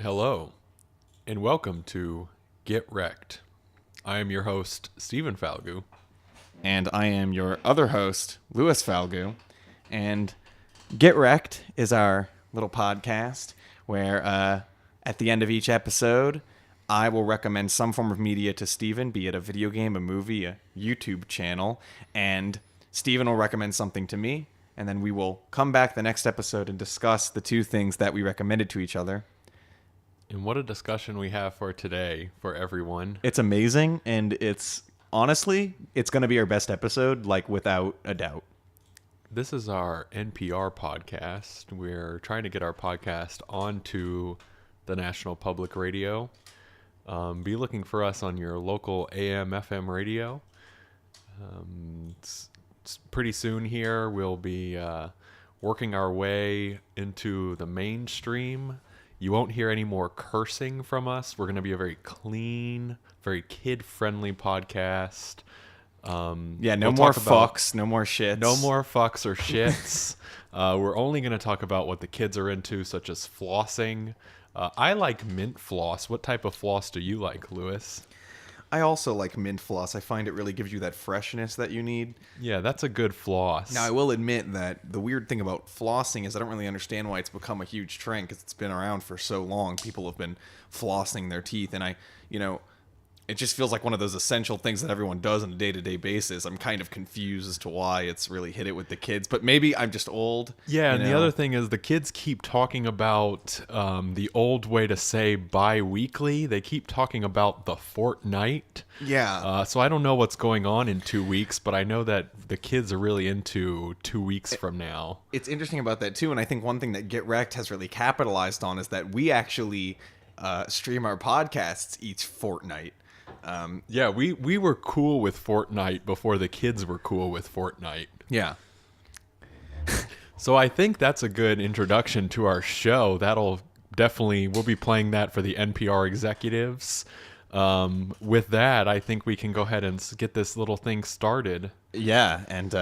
Hello, and welcome to Get Recc'd. I am your host, Stephen Falgout. And I am your other host, Louis Falgout. And Get Recc'd is our little podcast where at the end of each episode, I will recommend some form of media to Stephen, be it a video game, a movie, a YouTube channel, and Stephen will recommend something to me, and then we will come back the next episode and discuss the two things that we recommended to each other. And what a discussion we have for today for everyone. It's amazing, and honestly, it's going to be our best episode, like without a doubt. This is our NPR podcast. We're trying to get our podcast onto the National Public Radio. Be looking for us on your local AM, FM radio. It's pretty soon here. We'll be working our way into the mainstream. You won't hear any more cursing from us. We're going to be a very clean, very kid-friendly podcast. No more fucks, no more shits. No more fucks or shits. We're only going to talk about what the kids are into, such as flossing. I like mint floss. What type of floss do you like, Louis? I also like mint floss. I find it really gives you that freshness that you need. Yeah, that's a good floss. Now, I will admit that the weird thing about flossing is I don't really understand why it's become a huge trend, because it's been around for so long. People have been flossing their teeth, and it just feels like one of those essential things that everyone does on a day-to-day basis. I'm kind of confused as to why it's really hit it with the kids, but maybe I'm just old. Yeah, and the other thing is the kids keep talking about the old way to say bi-weekly. They keep talking about the fortnight. Yeah. So I don't know what's going on in 2 weeks, but I know that the kids are really into 2 weeks from now. It's interesting about that, too, and I think one thing that Get Recc'd has really capitalized on is that we actually stream our podcasts each fortnight. We were cool with Fortnite before the kids were cool with Fortnite. Yeah. So I think that's a good introduction to our show. We'll be playing that for the NPR executives. With that, I think we can go ahead and get this little thing started. Yeah, and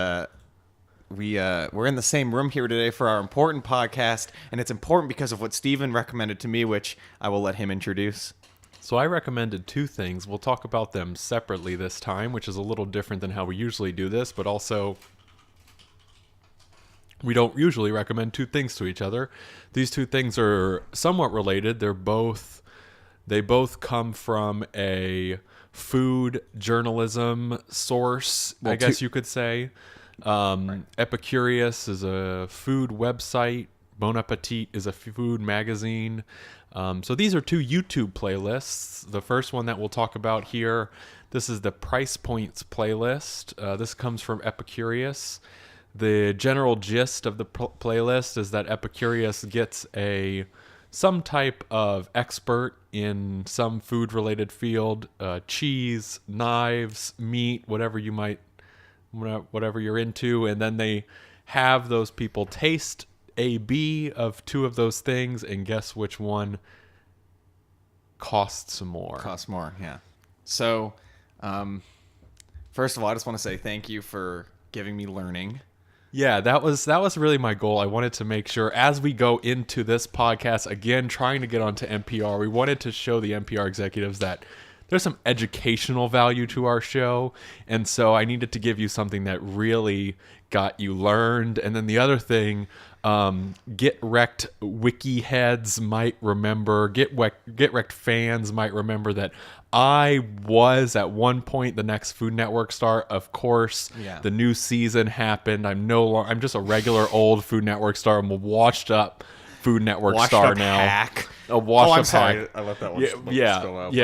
we're in the same room here today for our important podcast, and it's important because of what Stephen recommended to me, which I will let him introduce. So I recommended two things. We'll talk about them separately this time, which is a little different than how we usually do this, but also we don't usually recommend two things to each other. These two things are somewhat related. They both come from a food journalism source, I guess you could say. Epicurious is a food website. Bon Appétit is a food magazine. So these are two YouTube playlists. The first one that we'll talk about here, this is the Price Points playlist. This comes from Epicurious. The general gist of the playlist is that Epicurious gets some type of expert in some food-related field, cheese, knives, meat, whatever you're into, and then they have those people taste A/B of two of those things, and guess which one costs more. Costs more, yeah. So, first of all, I just want to say thank you for giving me learning. Yeah, that was really my goal. I wanted to make sure as we go into this podcast, again, trying to get onto NPR, we wanted to show the NPR executives that there's some educational value to our show, and so I needed to give you something that really got you learned. And then the other thing, Get Recc'd wiki heads might remember, Get Recc'd fans might remember that I was at one point the next Food Network star. Of course, The new season happened. I'm just a regular old Food Network star. I'm a washed up Food Network star now. Hack. A washed up sorry. hack. I let that one spill out.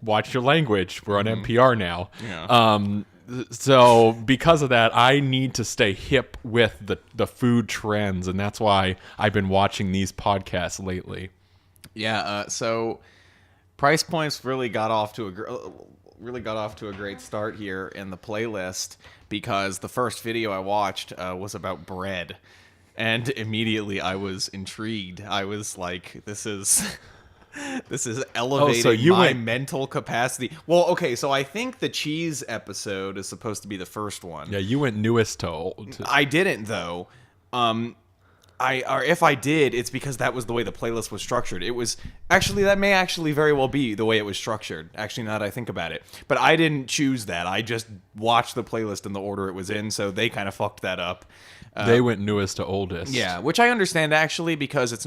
Watch your language. We're on NPR now. Yeah. So because of that, I need to stay hip with the food trends, and that's why I've been watching these podcasts lately. Yeah. So Price Points really got off to a great start here in the playlist, because the first video I watched was about bread. And immediately I was intrigued. I was like, this is elevating my mental capacity. Well, okay, so I think the cheese episode is supposed to be the first one. Yeah, you went newest to old. I didn't, though. or if I did, it's because that was the way the playlist was structured. It was actually, that may actually very well be the way it was structured. Actually, now that I think about it, but I didn't choose that. I just watched the playlist in the order it was in, so they kind of fucked that up. They went newest to oldest. Yeah, which I understand actually, because it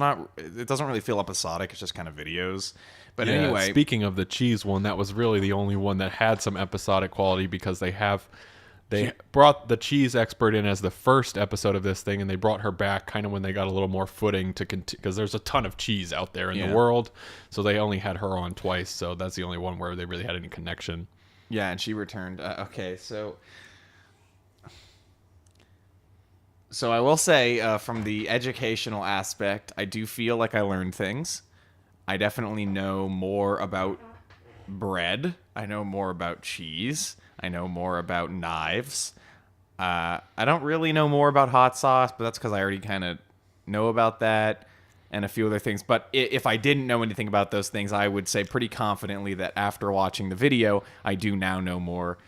doesn't really feel episodic. It's just kind of videos. But Yeah, anyway, speaking of the cheese one, that was really the only one that had some episodic quality because they brought the cheese expert in as the first episode of this thing, and they brought her back kind of when they got a little more footing to continue, because there's a ton of cheese out there in the world, so they only had her on twice, so that's the only one where they really had any connection. Yeah, and she returned. Okay, so I will say, from the educational aspect, I do feel like I learned things. I definitely know more about bread. I know more about cheese. I know more about knives. I don't really know more about hot sauce, but that's because I already kind of know about that and a few other things. But if I didn't know anything about those things, I would say pretty confidently that after watching the video, I do now know more.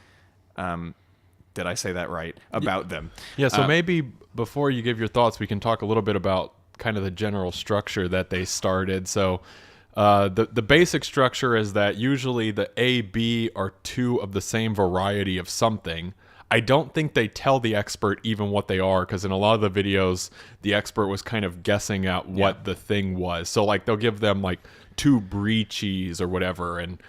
Did I say that right? About them. Yeah, so maybe before you give your thoughts, we can talk a little bit about kind of the general structure that they started. So the basic structure is that usually the A, B are two of the same variety of something. I don't think they tell the expert even what they are, because in a lot of the videos, the expert was kind of guessing at what the thing was. So like they'll give them like 2 brie cheese or whatever, and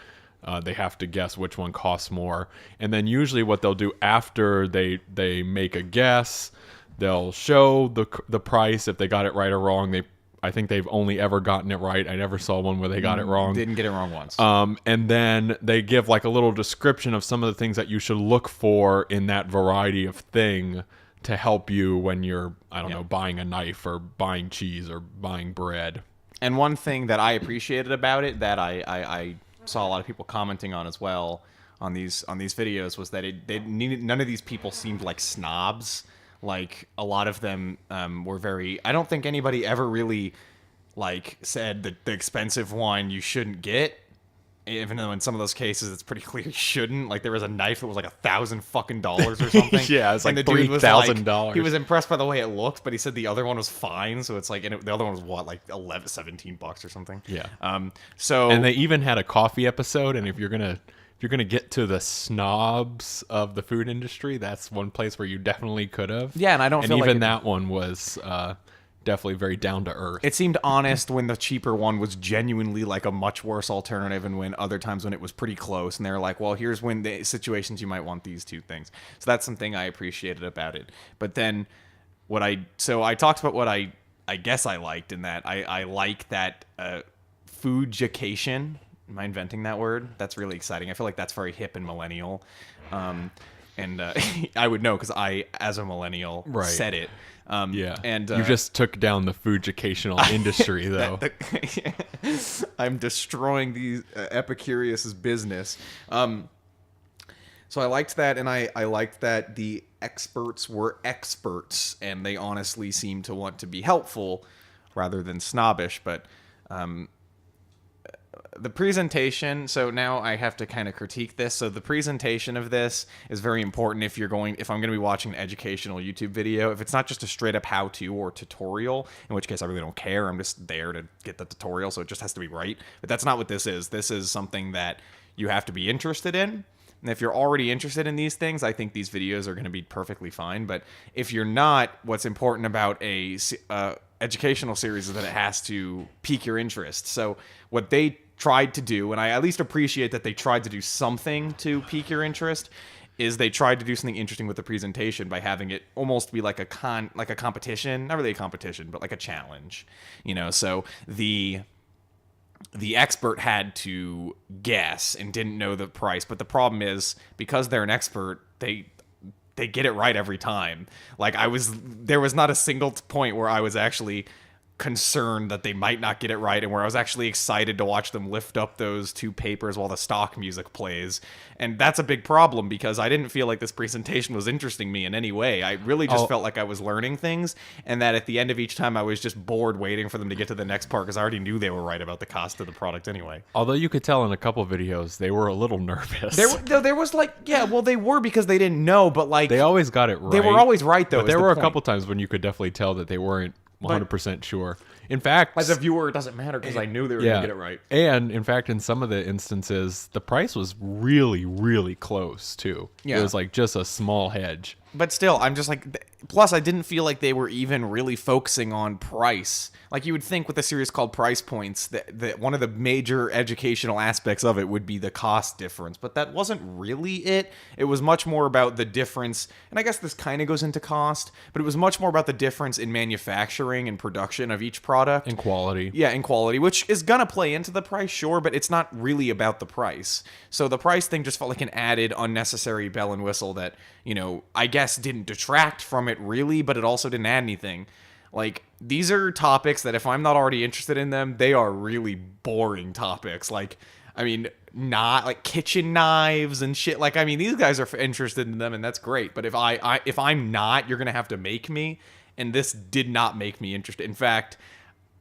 they have to guess which one costs more. And then usually what they'll do after they make a guess, they'll show the price if they got it right or wrong. I think they've only ever gotten it right. I never saw one where they got it wrong. Didn't get it wrong once. And then they give like a little description of some of the things that you should look for in that variety of thing to help you when you're, I don't know, buying a knife or buying cheese or buying bread. And one thing that I appreciated about it that I saw a lot of people commenting on as well on these videos was that none of these people seemed like snobs. Like a lot of them were very. I don't think anybody ever really like said that the expensive one you shouldn't get. Even though in some of those cases it's pretty clear you shouldn't. Like there was a knife that was like $1,000 or something. Yeah, it's like $3,000. He was impressed by the way it looked, but he said the other one was fine. So it's like, and the other one was what, like $17 or something. Yeah. So and they even had a coffee episode. And if you're gonna get to the snobs of the food industry, that's one place where you definitely could have. Yeah, and I don't feel like that one was definitely very down to earth. It seemed honest when the cheaper one was genuinely like a much worse alternative, and when other times when it was pretty close, and they're like, well, here's when the situations you might want these 2 things. So that's something I appreciated about it. But then I talked about what I guess I liked in that. I like that foodjucation. Am I inventing that word? That's really exciting. I feel like that's very hip and millennial. And I would know because I, as a millennial, said it. Yeah, and you just took down the food-educational industry, though. I'm destroying the Epicurious's business. So I liked that, and I liked that the experts were experts, and they honestly seemed to want to be helpful rather than snobbish. But the presentation, so now I have to kind of critique this. So the presentation of this is very important if I'm going to be watching an educational YouTube video. If it's not just a straight up how-to or tutorial, in which case I really don't care. I'm just there to get the tutorial, so it just has to be right. But that's not what this is. This is something that you have to be interested in. And if you're already interested in these things, I think these videos are going to be perfectly fine. But if you're not, what's important about a educational series is that it has to pique your interest. So what they tried to do, and I at least appreciate that they tried to do something to pique your interest, is they tried to do something interesting with the presentation by having it almost be like a competition, not really a competition, but like a challenge, so the expert had to guess and didn't know the price, but the problem is because they're an expert, they get it right every time. Like there was not a single point where I was actually concerned that they might not get it right, and where I was actually excited to watch them lift up those 2 papers while the stock music plays. And that's a big problem because I didn't feel like this presentation was interesting me in any way. I really just felt like I was learning things, and that at the end of each time I was just bored waiting for them to get to the next part because I already knew they were right about the cost of the product anyway. Although you could tell in a couple videos they were a little nervous. There was like, they were because they didn't know, but like they always got it right. They were always right though. But there were a couple times when you could definitely tell that they weren't 100% sure. In fact, As a viewer, it doesn't matter because I knew they were going to get it right. And in fact, in some of the instances, the price was really, really close too. Yeah. It was like just a small hedge. But still, I'm just like, plus I didn't feel like they were even really focusing on price. Like you would think with a series called Price Points that one of the major educational aspects of it would be the cost difference, but that wasn't really it. It was much more about the difference, and I guess this kind of goes into cost, but it was much more about the difference in manufacturing and production of each product. And quality. Yeah, in quality, which is gonna play into the price, sure, but it's not really about the price. So the price thing just felt like an added unnecessary bell and whistle that, I guess didn't detract from it really, but it also didn't add anything. Like, these are topics that if I'm not already interested in them, they are really boring topics. Like, not like kitchen knives and shit. Like, these guys are interested in them, and that's great. But if I'm not, you're gonna have to make me. And this did not make me interested. In fact,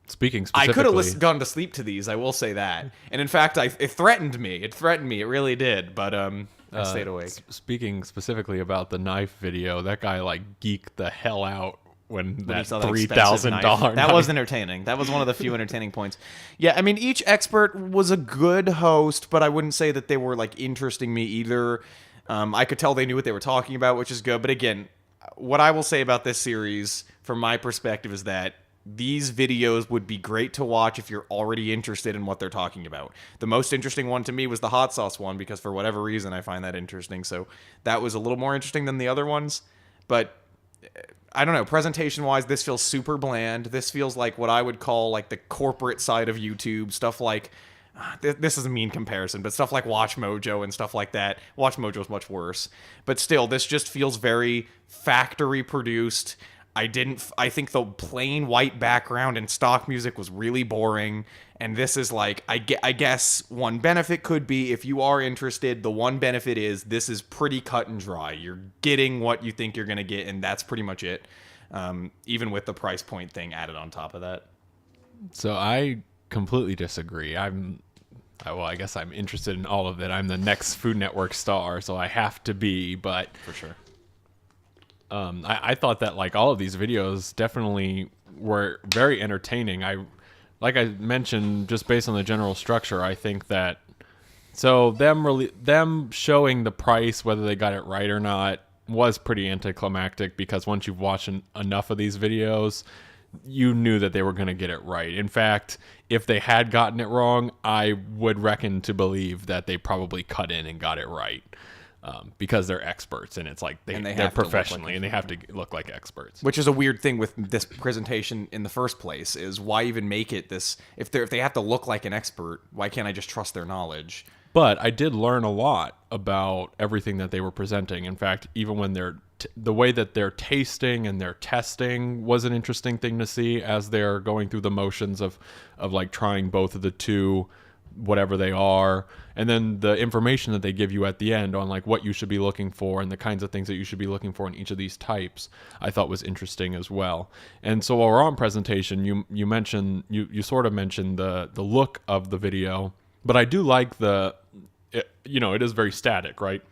speaking I specifically, could have gone to sleep to these. I will say that. And in fact, it threatened me. It really did. But I stayed awake. Speaking specifically about the knife video, that guy like geeked the hell out when that $3,000. That was entertaining. That was one of the few entertaining points. Yeah, each expert was a good host, but I wouldn't say that they were like interesting me either. I could tell they knew what they were talking about, which is good. But again, what I will say about this series, from my perspective, is that these videos would be great to watch if you're already interested in what they're talking about. The most interesting one to me was the hot sauce one, because for whatever reason I find that interesting. So that was a little more interesting than the other ones. But I don't know, presentation-wise, this feels super bland. This feels like what I would call like the corporate side of YouTube, stuff like, this is a mean comparison, but stuff like Watch Mojo and stuff like that. Watch Mojo is much worse. But still, this just feels very factory-produced. I think the plain white background and stock music was really boring. And this is like, I guess one benefit could be, if you are interested, the one benefit is this is pretty cut and dry. You're getting what you think you're going to get, and that's pretty much it. Even with the price point thing added on top of that. So I completely disagree. I guess I'm interested in all of it. I'm the next Food Network star, so I have to be, but for sure. I thought that like all of these videos definitely were very entertaining. Like I mentioned, just based on the general structure, I think that them showing the price, whether they got it right or not, was pretty anticlimactic, because once you've watched enough of these videos, you knew that they were going to get it right. In fact, if they had gotten it wrong, I would reckon to believe that they probably cut in and got it right. Because they're experts, and it's like they're professionally, and they have to look like experts. Which is a weird thing with this presentation in the first place, is why even make it this? If they have to look like an expert, why can't I just trust their knowledge? But I did learn a lot about everything that they were presenting. In fact, even when the way that they're tasting and they're testing was an interesting thing to see, as they're going through the motions of like trying both of the two, whatever they are, and then the information that they give you at the end on like what you should be looking for and the kinds of things that you should be looking for in each of these types, I thought was interesting as well. And so while we're on presentation, you mentioned, you sort of mentioned the look of the video, but I do like it is very static, right?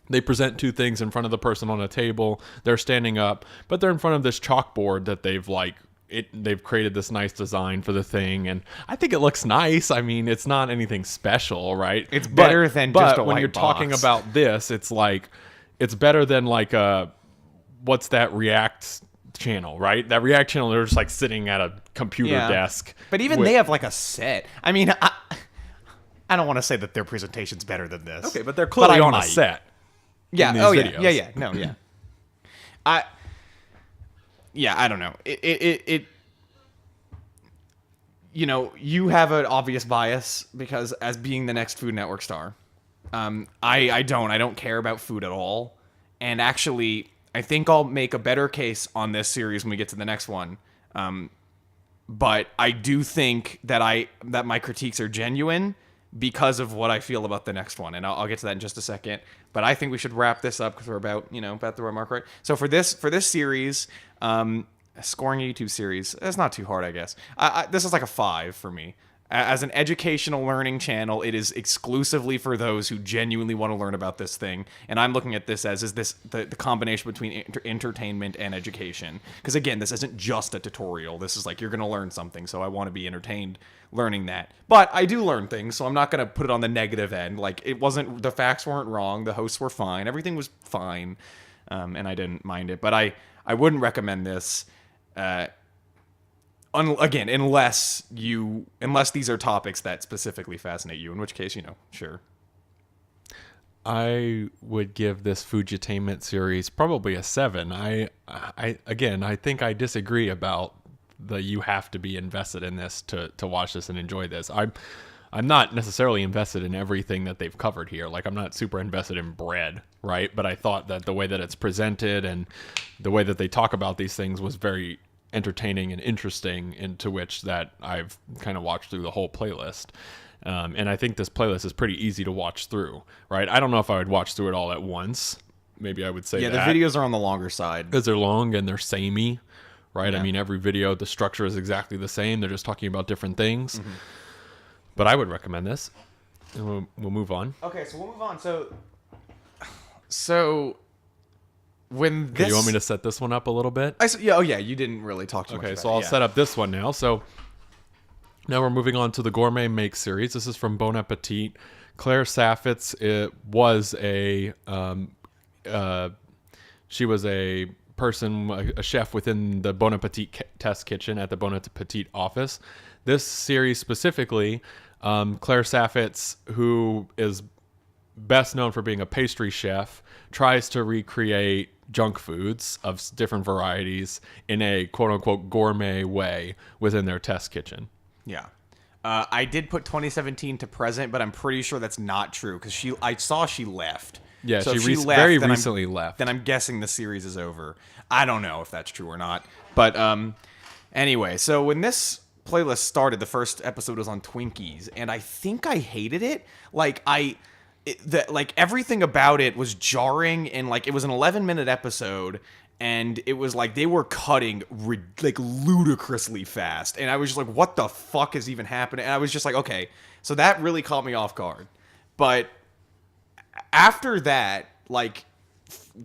They present two things in front of the person on a table. They're standing up, but they're in front of this chalkboard that they've created this nice design for the thing, and I think it looks nice. It's not anything special, right? It's better than just a white box. But when you're talking about this, it's like, it's better than like what's that React channel, right? That React channel, they're just like sitting at a computer desk. But even they have like a set. I don't want to say that their presentation's better than this. Okay, but they're clearly on a set. Yeah. Oh yeah. Videos. Yeah. No. Yeah. I don't know. You have an obvious bias because as being the next Food Network star, I don't care about food at all. And actually, I think I'll make a better case on this series when we get to the next one. But I do think that my critiques are genuine because of what I feel about the next one, and I'll get to that in just a second. But I think we should wrap this up because we're about the right mark, right? So for this series, scoring a YouTube series, it's not too hard, I guess. This is like a 5 for me. As an educational learning channel, it is exclusively for those who genuinely want to learn about this thing. And I'm looking at this as, is this the combination between entertainment and education? Because again, this isn't just a tutorial. This is like, you're going to learn something, so I want to be entertained learning that. But I do learn things, so I'm not going to put it on the negative end. Like, the facts weren't wrong, the hosts were fine, everything was fine, and I didn't mind it. But I wouldn't recommend this. Again, unless these are topics that specifically fascinate you, in which case, sure. I would give this Fujitainment series probably a 7. I think I disagree about you have to be invested in this to watch this and enjoy this. I'm not necessarily invested in everything that they've covered here. Like, I'm not super invested in bread, right? But I thought that the way that it's presented and the way that they talk about these things was very entertaining and interesting, into which that I've kind of watched through the whole playlist. And I think this playlist is pretty easy to watch through, right? I don't know if I would watch through it all at once. Maybe I would say the videos are on the longer side. Because they're long and they're samey, right? Yeah. I mean, every video, the structure is exactly the same. They're just talking about different things. Mm-hmm. But I would recommend this. And we'll move on. Okay, so we'll move on. So when this... Okay, you want me to set this one up a little bit? You didn't really talk too much about it. Okay, so I'll set up this one now. So now we're moving on to the Gourmet Makes series. This is from Bon Appetit. Claire Saffitz she was a person, a chef within the Bon Appetit test kitchen at the Bon Appetit office. This series specifically, Claire Saffitz, who is best known for being a pastry chef, tries to recreate junk foods of different varieties in a quote-unquote gourmet way within their test kitchen. Yeah. I did put 2017 to present, but I'm pretty sure that's not true, because I saw she left. Yeah, so she left, very recently left. Then I'm guessing the series is over. I don't know if that's true or not. But anyway, so when this playlist started, the first episode was on Twinkies, and I think I hated it. Everything about it was jarring, and it was an 11-minute episode, and it was like they were cutting ludicrously fast, and I was just like, what the fuck is even happening? And I was just like, okay, so that really caught me off guard. But after that,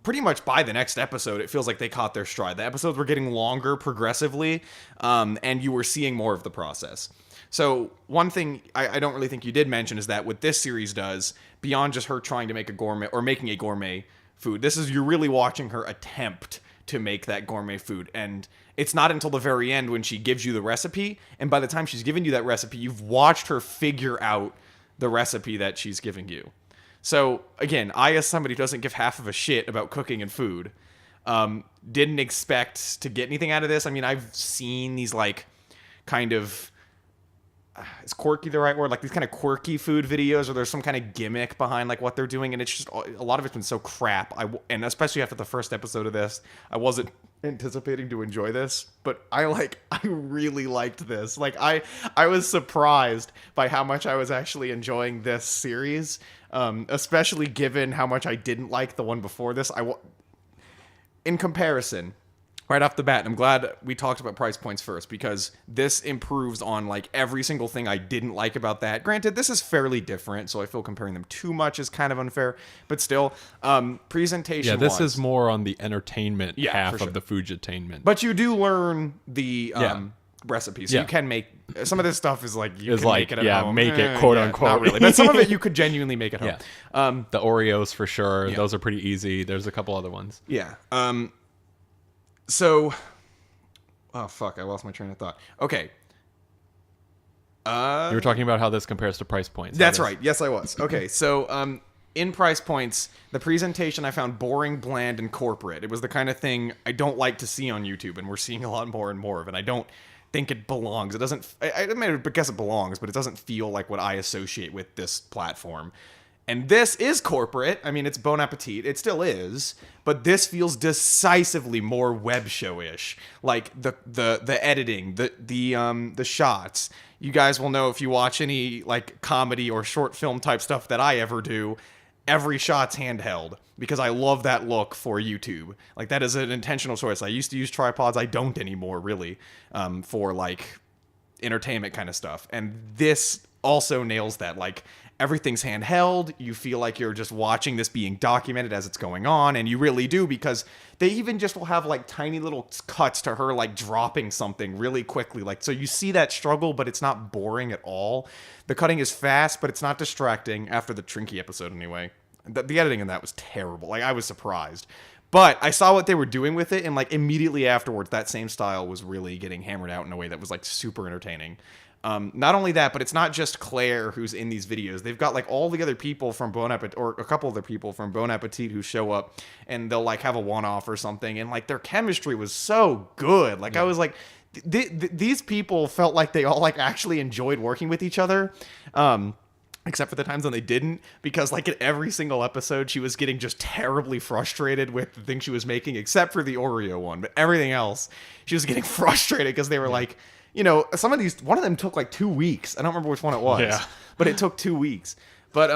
pretty much by the next episode, it feels like they caught their stride. The episodes were getting longer progressively, and you were seeing more of the process. So one thing I don't really think you did mention is that what this series does, beyond just her trying to make a gourmet or making a gourmet food, you're really watching her attempt to make that gourmet food. And it's not until the very end when she gives you the recipe, and by the time she's given you that recipe, you've watched her figure out the recipe that she's giving you. So again, I, as somebody who doesn't give half of a shit about cooking and food, didn't expect to get anything out of this. I mean, I've seen these kind of... is quirky the right word? These kind of quirky food videos, or there's some kind of gimmick behind what they're doing, and it's just a lot of it's been so crap. And especially after the first episode of this, I wasn't anticipating to enjoy this, but I really liked this. I was surprised by how much I was actually enjoying this series, especially given how much I didn't like the one before this. In comparison, right off the bat, I'm glad we talked about price points first, because this improves on every single thing I didn't like about that. Granted, this is fairly different, so I feel comparing them too much is kind of unfair, but still, presentation. Yeah, this is more on the entertainment half for sure. of the Fujitainment. But you do learn the recipes. So you can make some of this stuff is you can make it at home. Make it quote unquote. Not really, but some of it you could genuinely make at home. Yeah. The Oreos for sure. Yeah. Those are pretty easy. There's a couple other ones. Yeah. So, oh fuck, I lost my train of thought. Okay. You were talking about how this compares to price points. That's right. Yes, I was. Okay, so in price points, the presentation I found boring, bland, and corporate. It was the kind of thing I don't like to see on YouTube, and we're seeing a lot more and more of it. I don't think it belongs. It doesn't. I guess it belongs, but it doesn't feel like what I associate with this platform. And this is corporate. I mean, it's Bon Appetit. It still is. But this feels decisively more web show-ish. The editing, the shots. You guys will know if you watch any comedy or short film type stuff that I ever do, every shot's handheld, because I love that look for YouTube. That is an intentional choice. I used to use tripods. I don't anymore, really, for entertainment kind of stuff. And this also nails that. Like, everything's handheld. You feel like you're just watching this being documented as it's going on, and you really do, because they even just will have like tiny little cuts to her like dropping something really quickly. Like, so you see that struggle, but it's not boring at all. The cutting is fast, but it's not distracting after the Trinky episode anyway. The editing in that was terrible. Like, I was surprised. But I saw what they were doing with it, and like immediately afterwards, that same style was really getting hammered out in a way that was like super entertaining. Not only that, but it's not just Claire who's in these videos. They've got like all the other people from Bon Appetit, or a couple other people from Bon Appetit who show up, and they'll like have a one-off or something, and like their chemistry was so good. Like, I was like, these people felt like they all like actually enjoyed working with each other. Except for the times when they didn't, because like in every single episode, she was getting just terribly frustrated with the thing she was making, except for the Oreo one. But everything else, she was getting frustrated because they were like, you know, some of these, one of them took like 2 weeks. I don't remember which one it was, but it took 2 weeks. But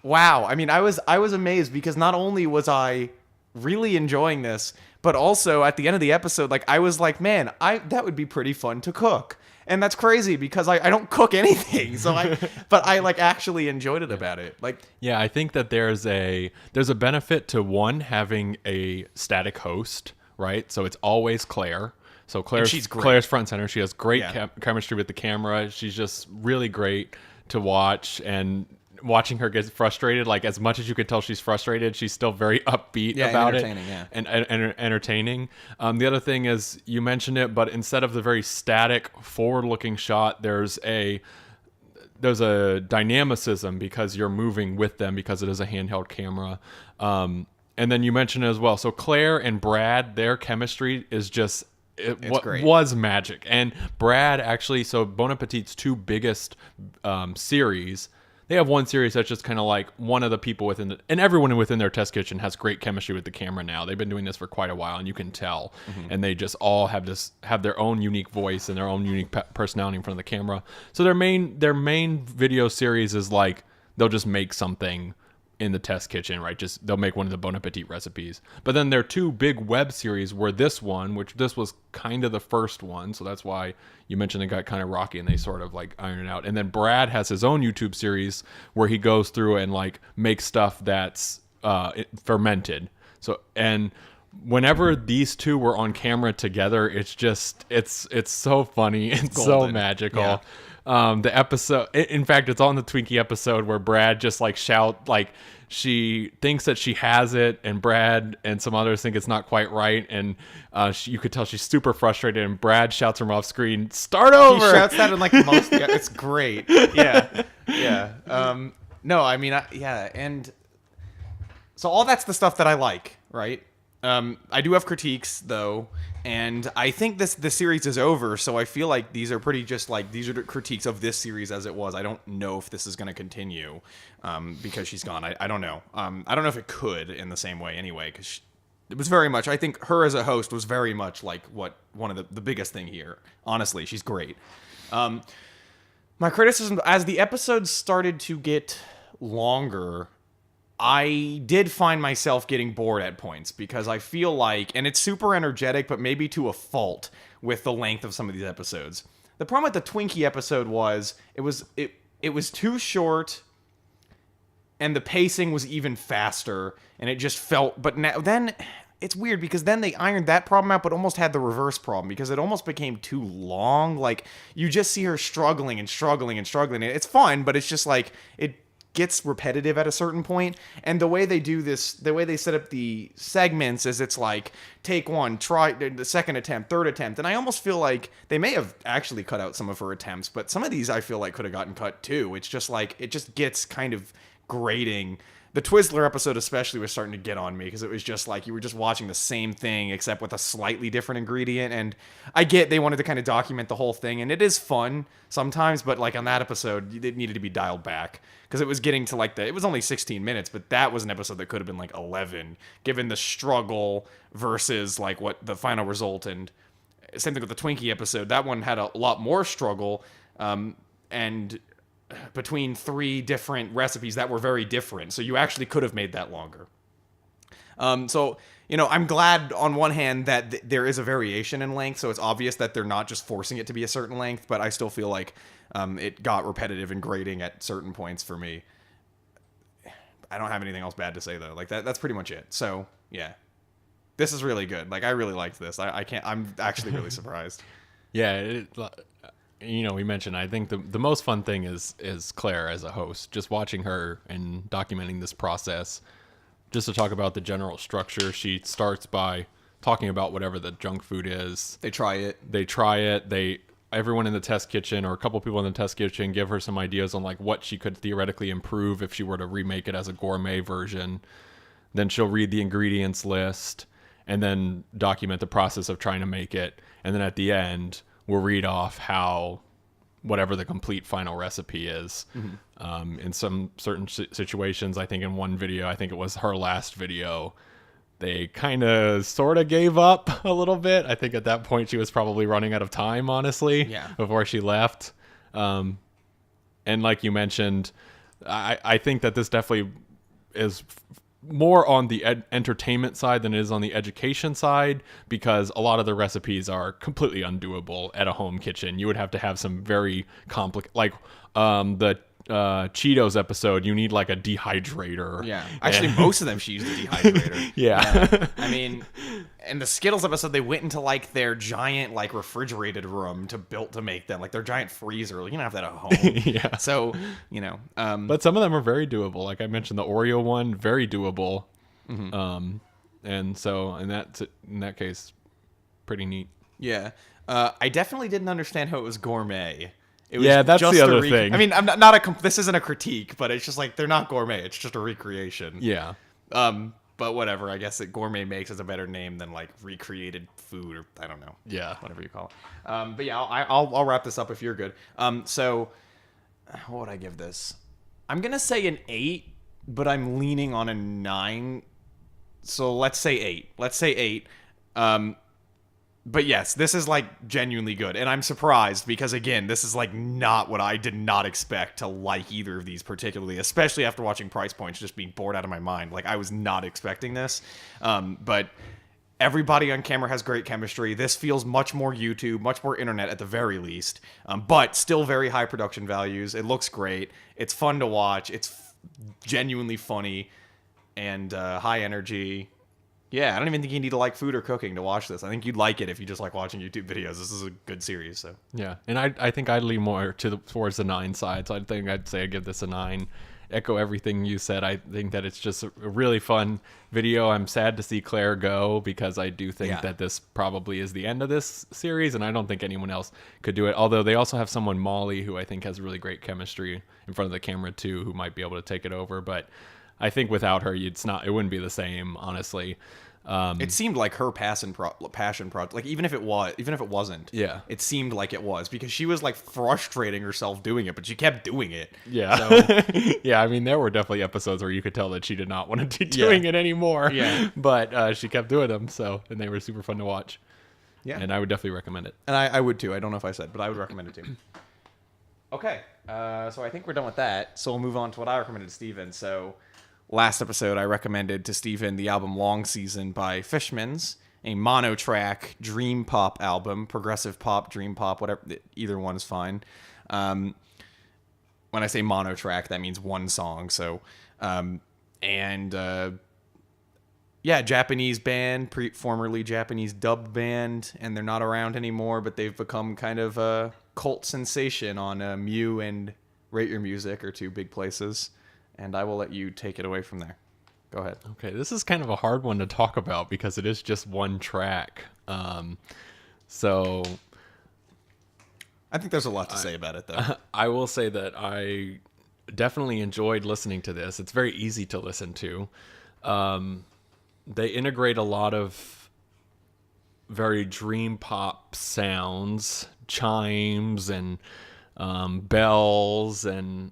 wow, I mean, I was amazed, because not only was I really enjoying this, but also at the end of the episode, like, I was like, man, that would be pretty fun to cook. And that's crazy, because I don't cook anything. So but I like actually enjoyed it about it. Like, yeah, I think that there's a benefit to one, having a static host, right? So it's always Claire. So Claire's front and center. She has great chemistry with the camera. She's just really great to watch, and watching her get frustrated, like, as much as you could tell she's frustrated, she's still very upbeat about it, and entertaining. The other thing is, you mentioned it, but instead of the very static forward-looking shot, there's a dynamicism, because you're moving with them, because it is a handheld camera. And then you mentioned it as well. So Claire and Brad, their chemistry is just was magic. And Brad actually, so Bon Appetit's 2 biggest series, they have one series that's just kind of like one of the people within and everyone within their test kitchen has great chemistry with the camera now. They've been doing this for quite a while, and you can tell. And they just all have their own unique voice and their own unique personality in front of the camera. So their main video series is like, they'll just make something in the test kitchen, right? Just they'll make one of the Bon Appetit recipes. But then their 2 big web series were this was kind of the first one, so that's why you mentioned it got kind of rocky, and they sort of like iron it out. And then Brad has his own YouTube series where he goes through and like makes stuff that's fermented. So, and whenever these 2 were on camera together, it's just it's so funny. It's so magical. Yeah. The episode, in fact, it's on the Twinkie episode where Brad just like like, she thinks that she has it, and Brad and some others think it's not quite right, and you could tell she's super frustrated, and Brad shouts from off screen, "Start over!" He shouts that in like the most. Yeah, it's great. Yeah. No, I mean, and so all that's the stuff that I like, right? I do have critiques though, and I think the series is over, so I feel like these are pretty just like, these are the critiques of this series as it was. I don't know if this is going to continue because she's gone. I don't know. I don't know if it could in the same way anyway, because it was very much, I think her as a host was very much like one of the biggest thing here. Honestly, she's great. My criticism, as the episodes started to get longer, I did find myself getting bored at points, because I feel like, and it's super energetic, but maybe to a fault with the length of some of these episodes. The problem with the Twinkie episode was it was too short, and the pacing was even faster, and it just felt, but then it's weird, because then they ironed that problem out, but almost had the reverse problem, because it almost became too long. Like, you just see her struggling and struggling and struggling. It's fun, but it's just like, it gets repetitive at a certain point. And the way they do this, the way they set up the segments is, it's like, take one, try the second attempt, third attempt. And I almost feel like they may have actually cut out some of her attempts, but some of these I feel like could have gotten cut too. It's just like, it just gets kind of grating. The Twizzler episode especially was starting to get on me, because it was just like you were just watching the same thing except with a slightly different ingredient. And I get they wanted to kind of document the whole thing, and it is fun sometimes, but like on that episode, it needed to be dialed back, because it was getting to like it was only 16 minutes, but that was an episode that could have been like 11, given the struggle versus like what the final result. And same thing with the Twinkie episode. That one had a lot more struggle, and between 3 different recipes that were very different. So you actually could have made that longer. So I'm glad on one hand that there is a variation in length, so it's obvious that they're not just forcing it to be a certain length, but I still feel like it got repetitive and grating at certain points for me. I don't have anything else bad to say, though. Like, that's pretty much it. So, yeah. This is really good. Like, I really liked this. I'm actually really surprised. Yeah, we mentioned, I think the most fun thing is Claire as a host, just watching her and documenting this process. Just to talk about the general structure, she starts by talking about whatever the junk food is. They try it. Everyone in the test kitchen, or a couple people in the test kitchen, give her some ideas on like what she could theoretically improve if she were to remake it as a gourmet version. Then she'll read the ingredients list and then document the process of trying to make it. And then at the end, we'll read off how whatever the complete final recipe is. Mm-hmm. In some certain situations, I think in one video, I think it was her last video, they kind of sort of gave up a little bit. I think at that point she was probably running out of time, honestly, before she left. And like you mentioned, I think that this definitely is more on the entertainment side than it is on the education side, because a lot of the recipes are completely undoable at a home kitchen. You would have to have some very complicated, like the Cheetos episode, you need like a dehydrator. Yeah, actually, most of them she used a dehydrator. Yeah. I mean, in the Skittles episode, they went into like their giant like refrigerated room to make them, like their giant freezer. You don't have that at home. Yeah. So but some of them are very doable. Like I mentioned, the Oreo one, very doable. Mm-hmm. And so in that case, pretty neat. Yeah. I definitely didn't understand how it was gourmet. That's the other thing. I mean, this isn't a critique, but it's just like they're not gourmet. It's just a recreation. Yeah. But whatever. I guess that Gourmet Makes is a better name than like recreated food, or I don't know. Yeah. Whatever you call it. But yeah, I'll wrap this up if you're good. So what would I give this? I'm gonna say an 8, but I'm leaning on a 9. So let's say 8. Let's say 8. But yes, this is like genuinely good, and I'm surprised because again, this is like not what I did not expect to like either of these particularly, especially after watching Price Points, just being bored out of my mind. Like I was not expecting this, but everybody on camera has great chemistry. This feels much more YouTube, much more internet at the very least, but still very high production values. It looks great. It's fun to watch. It's genuinely funny and high energy. Yeah, I don't even think you need to like food or cooking to watch this. I think you'd like it if you just like watching YouTube videos. This is a good series. So yeah, and I think I'd lean more towards the 9 side. So I think I'd say I'd give this a 9. Echo everything you said. I think that it's just a really fun video. I'm sad to see Claire go because I do think that this probably is the end of this series, and I don't think anyone else could do it. Although they also have someone, Molly, who I think has really great chemistry in front of the camera too, who might be able to take it over. But I think without her, it wouldn't be the same, honestly. It seemed like her passion project. Like even if it wasn't, it seemed like it was because she was like frustrating herself doing it, but she kept doing it. Yeah, so. Yeah. I mean, there were definitely episodes where you could tell that she did not want to be doing it anymore. Yeah, but she kept doing them. And they were super fun to watch. Yeah, and I would definitely recommend it. And I would too. I don't know if I said, but I would recommend it too. Okay, so I think we're done with that. So we'll move on to what I recommended to Steven. So last episode, I recommended to Steven the album Long Season by Fishmans, a mono-track dream pop album, progressive pop, dream pop, whatever. Either one is fine. When I say mono-track, that means one song. So, Japanese band, formerly Japanese dub band, and they're not around anymore, but they've become kind of a cult sensation on Mew and Rate Your Music, are two big places. And I will let you take it away from there. Go ahead. Okay, this is kind of a hard one to talk about because it is just one track. So I think there's a lot to say about it, though. I will say that I definitely enjoyed listening to this. It's very easy to listen to. They integrate a lot of very dream pop sounds, chimes, and bells, and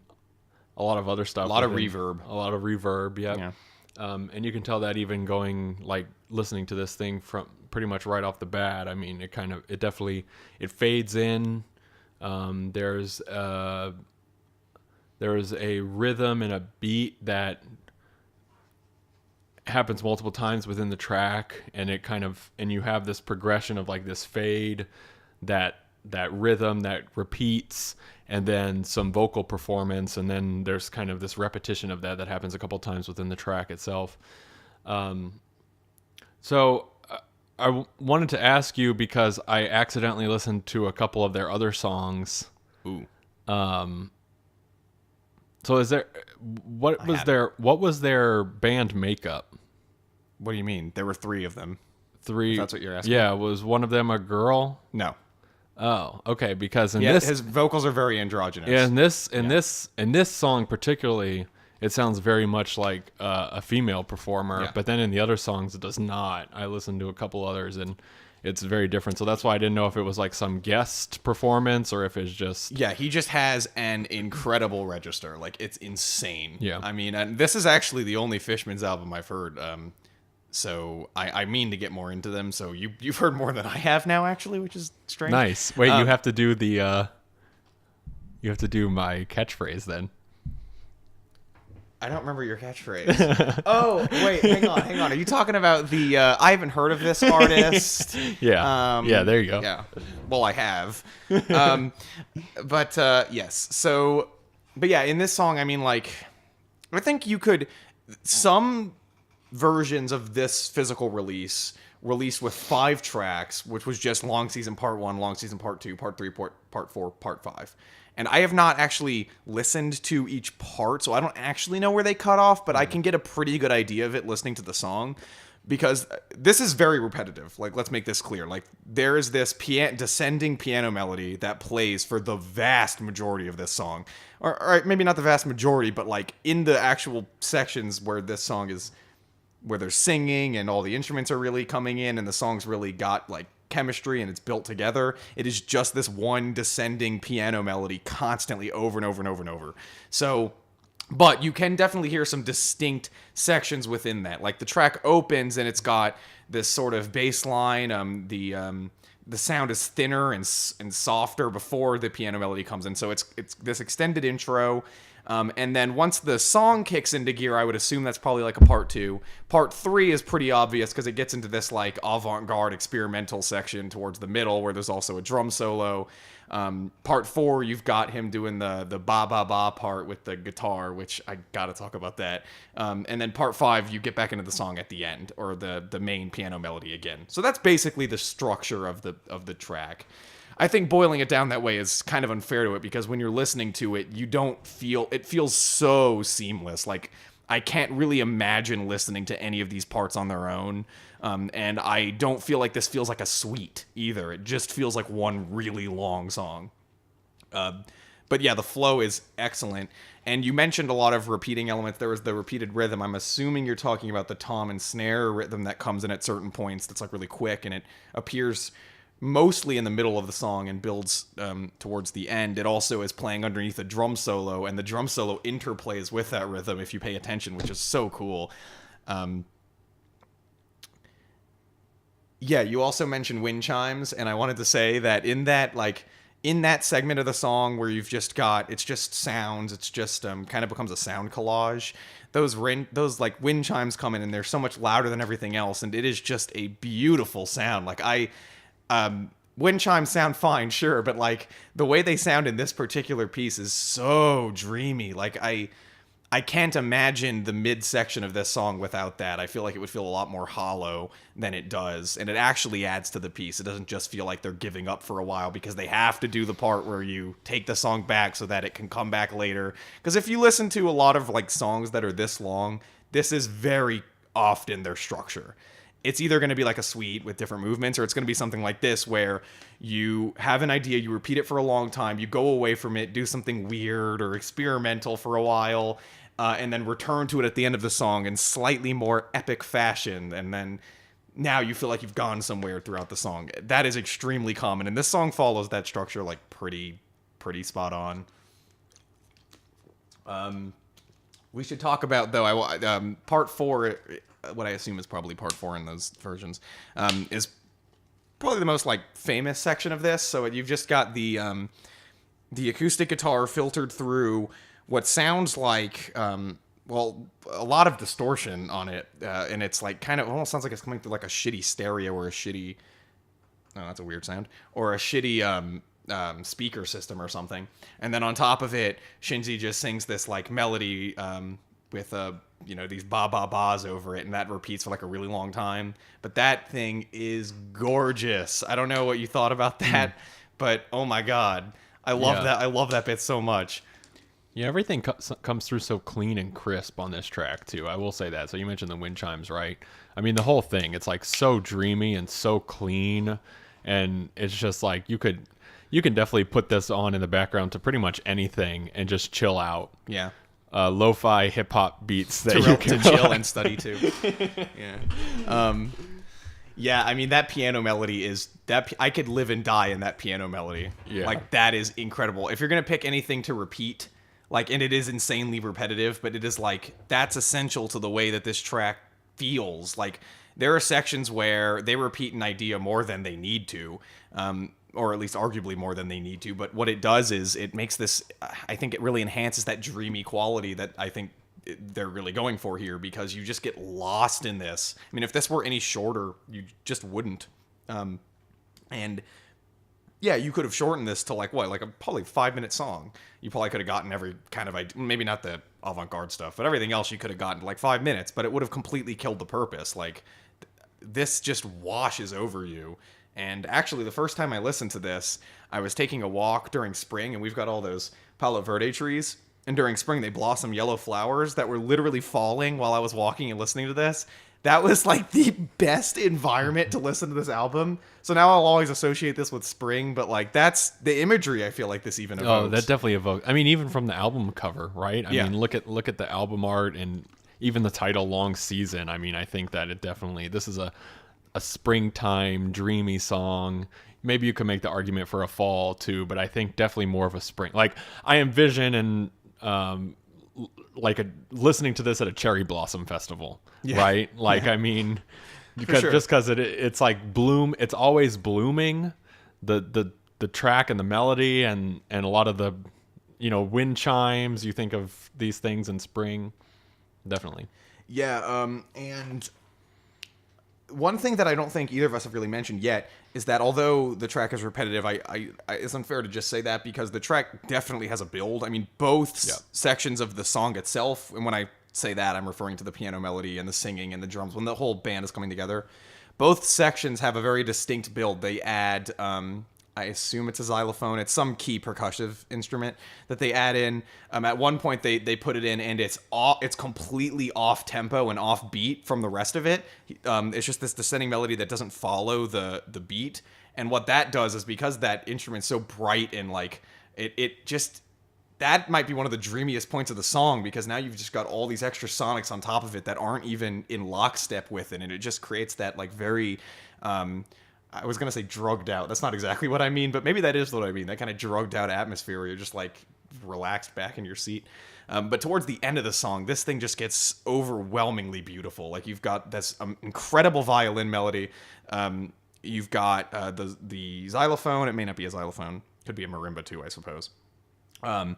a lot of other stuff. A lot of reverb, yeah. And you can tell that even listening to this thing from pretty much right off the bat. I mean, it definitely fades in. There's a rhythm and a beat that happens multiple times within the track, and you have this progression of like this fade, that rhythm that repeats, and then some vocal performance, and then there's kind of this repetition of that happens a couple times within the track itself. So I wanted to ask you, because I accidentally listened to a couple of their other songs. Ooh. So what was their band makeup? What do you mean? There were 3 of them. 3. If that's what you're asking. Yeah, was one of them a girl? No. Oh, okay. Because his vocals are very androgynous. Yeah, in this song particularly, it sounds very much like a female performer. Yeah. But then in the other songs, it does not. I listened to a couple others, and it's very different. So that's why I didn't know if it was like some guest performance or if it's just... Yeah, he just has an incredible register. Like, it's insane. Yeah. I mean, and this is actually the only Fishmans album I've heard. So I mean to get more into them. So you've heard more than I have now, actually, which is strange. Nice. Wait, you have to do the... you have to do my catchphrase then. I don't remember your catchphrase. Oh, wait, hang on. Are you talking about the I haven't heard of this artist? Yeah. Yeah, there you go. Yeah. Well, I have. But yes. So, but yeah, in this song, I mean, like, I think you could, some versions of this physical released with 5 tracks, which was just Long Season Part 1, Long Season Part 2, Part 3, Part 4, Part 5. And I have not actually listened to each part, so I don't actually know where they cut off, but I can get a pretty good idea of it listening to the song, because this is very repetitive. Like, let's make this clear. Like, there is this descending piano melody that plays for the vast majority of this song. Or maybe not the vast majority, but like in the actual sections where this song is, where they're singing and all the instruments are really coming in and the song's really got like chemistry and it's built together, it is just this one descending piano melody constantly over and over and over and over. So, but you can definitely hear some distinct sections within that. Like, the track opens and it's got this sort of bass line. The sound is thinner and softer before the piano melody comes in. So it's this extended intro. And then once the song kicks into gear, I would assume that's probably like a part 2. Part 3 is pretty obvious because it gets into this like avant-garde experimental section towards the middle where there's also a drum solo. Part 4, you've got him doing the ba ba ba part with the guitar, which I gotta talk about that. And then part 5, you get back into the song at the end, or the main piano melody again. So that's basically the structure of the track. I think boiling it down that way is kind of unfair to it, because when you're listening to it, it feels so seamless. Like, I can't really imagine listening to any of these parts on their own. And I don't feel like this feels like a suite either. It just feels like one really long song. But yeah, the flow is excellent. And you mentioned a lot of repeating elements. There was the repeated rhythm. I'm assuming you're talking about the tom and snare rhythm that comes in at certain points that's like really quick, and it appears mostly in the middle of the song and builds towards the end. It also is playing underneath a drum solo, and the drum solo interplays with that rhythm if you pay attention, which is so cool. Yeah, you also mentioned wind chimes, and I wanted to say that in that segment of the song where you've just got, it's just sounds, it's just kind of becomes a sound collage. Those like wind chimes come in, and they're so much louder than everything else, and it is just a beautiful sound. Like, wind chimes sound fine, sure, but like the way they sound in this particular piece is so dreamy. Like, I can't imagine the midsection of this song without that. I feel like it would feel a lot more hollow than it does, and it actually adds to the piece. It doesn't just feel like they're giving up for a while because they have to do the part where you take the song back so that it can come back later. Because if you listen to a lot of like songs that are this long, this is very often their structure. It's either going to be like a suite with different movements, or it's going to be something like this where you have an idea, you repeat it for a long time, you go away from it, do something weird or experimental for a while, and then return to it at the end of the song in slightly more epic fashion, and then now you feel like you've gone somewhere throughout the song. That is extremely common, and this song follows that structure like pretty spot on. We should talk about, though, part 4, what I assume is probably part 4 in those versions, is probably the most like famous section of this. So you've just got the acoustic guitar filtered through what sounds like well, a lot of distortion on it, and it's like kind of almost sounds like it's coming through like a shitty stereo or a shitty. Oh, that's a weird sound. Or a shitty speaker system or something. And then on top of it, Shinji just sings this like melody with these ba ba ba's over it, and that repeats for like a really long time. But that thing is gorgeous. I don't know what you thought about that, but oh my god, I love that. I love that bit so much. Yeah, everything comes through so clean and crisp on this track, too. I will say that. So you mentioned the wind chimes, right? I mean, the whole thing, it's like so dreamy and so clean. And it's just like you can definitely put this on in the background to pretty much anything and just chill out. Yeah. Lo-fi hip-hop beats that you can to chill and study to. Yeah. Yeah, I mean, that piano melody is that I could live and die in that piano melody. Yeah. Like, that is incredible. If you're going to pick anything to repeat, like, and it is insanely repetitive, but it is like, that's essential to the way that this track feels. Like, there are sections where they repeat an idea more than they need to, or at least arguably more than they need to. But what it does is it makes this, I think it really enhances that dreamy quality that I think they're really going for here, because you just get lost in this. I mean, if this were any shorter, you just wouldn't. And yeah, you could have shortened this to like a probably 5-minute song. You probably could have gotten every kind of idea, maybe not the avant-garde stuff, but everything else you could have gotten like 5 minutes, but it would have completely killed the purpose. Like, this just washes over you. And actually, the first time I listened to this, I was taking a walk during spring, and we've got all those Palo Verde trees. And during spring, they blossom yellow flowers that were literally falling while I was walking and listening to this. That was like the best environment to listen to this album. So now I'll always associate this with spring, but like that's the imagery I feel like this even evokes. Oh, that definitely evokes. I mean, even from the album cover, right? I mean, look at the album art and even the title "Long Season." I mean, I think that it definitely, this is a springtime dreamy song. Maybe you could make the argument for a fall too, but I think definitely more of a spring. Like, I envision and listening to this at a cherry blossom festival, right? Like, I mean, because just because it's like it's always blooming, the track and the melody and a lot of the wind chimes. You think of these things in spring, definitely. Yeah, and one thing that I don't think either of us have really mentioned yet is that although the track is repetitive, it's unfair to just say that, because the track definitely has a build. I mean, both sections of the song itself, and when I say that, I'm referring to the piano melody and the singing and the drums, when the whole band is coming together, both sections have a very distinct build. They add, I assume it's a xylophone. It's some key percussive instrument that they add in. At one point, they put it in, and it's completely off tempo and off beat from the rest of it. It's just this descending melody that doesn't follow the beat. And what that does is, because that instrument's so bright and like it just, that might be one of the dreamiest points of the song, because now you've just got all these extra sonics on top of it that aren't even in lockstep with it, and it just creates that like very. I was going to say drugged out. That's not exactly what I mean, but maybe that is what I mean. That kind of drugged out atmosphere where you're just like relaxed back in your seat. But towards the end of the song, this thing just gets overwhelmingly beautiful. Like, you've got this incredible violin melody. You've got the xylophone. It may not be a xylophone. Could be a marimba too, I suppose. And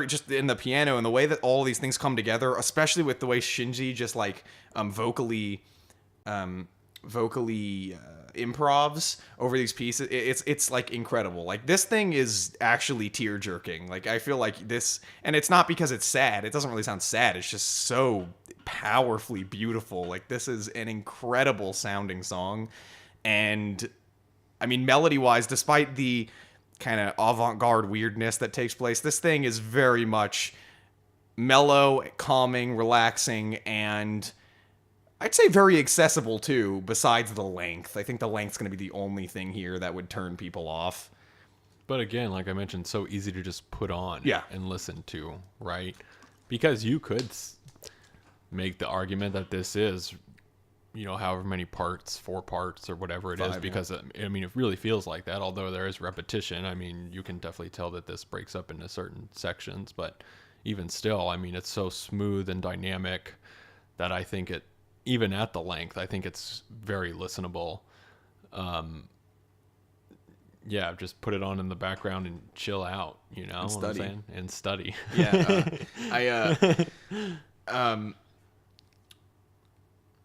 just in the piano and the way that all these things come together, especially with the way Shinji just like vocally improvs over these pieces, it's like incredible. Like, this thing is actually tear jerking. Like, I feel like this, and it's not because it's sad. It doesn't really sound sad. It's just so powerfully beautiful. Like, this is an incredible sounding song. And I mean, melody wise, despite the kind of avant-garde weirdness that takes place, this thing is very much mellow, calming, relaxing, and I'd say very accessible too, besides the length. I think the length's going to be the only thing here that would turn people off. But again, like I mentioned, so easy to just put on and listen to, right? Because you could make the argument that this is, however many parts, 4 parts or whatever it is, because I mean, it really feels like that, although there is repetition. I mean, you can definitely tell that this breaks up into certain sections, but even still, I mean, it's so smooth and dynamic that I think even at the length, I think it's very listenable. yeah, just put it on in the background and chill out, you know, what I'm saying? And study. Yeah,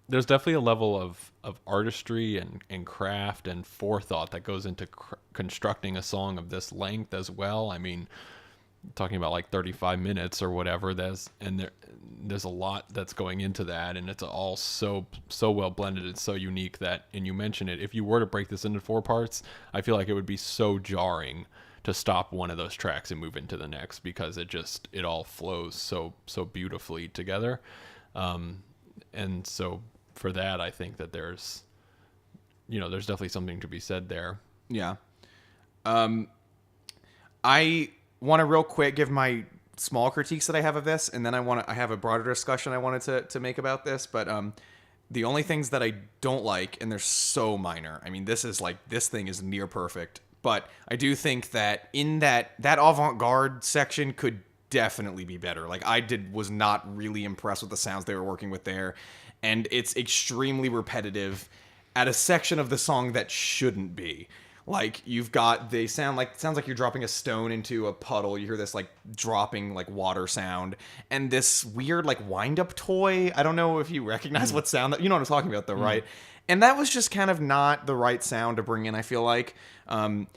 There's definitely a level of artistry and craft and forethought that goes into constructing a song of this length as well. I mean, talking about like 35 minutes or whatever, there's a lot that's going into that, and it's all so well blended and so unique that, and you mentioned it, if you were to break this into 4 parts, I feel like it would be so jarring to stop one of those tracks and move into the next, because it all flows so beautifully together. And so for that, I think that there's definitely something to be said there. Yeah. I want to real quick give my small critiques that I have of this, and then I have a broader discussion I wanted to make about this. But the only things that I don't like, and they're so minor. I mean, this thing is near perfect, but I do think that in that avant-garde section could definitely be better. Like, was not really impressed with the sounds they were working with there, and it's extremely repetitive at a section of the song that shouldn't be. Like, it sounds like you're dropping a stone into a puddle. You hear this like dropping like water sound, and this weird like wind up toy. I don't know if you recognize what sound that, you know what I'm talking about though, right? And that was just kind of not the right sound to bring in, I feel like. And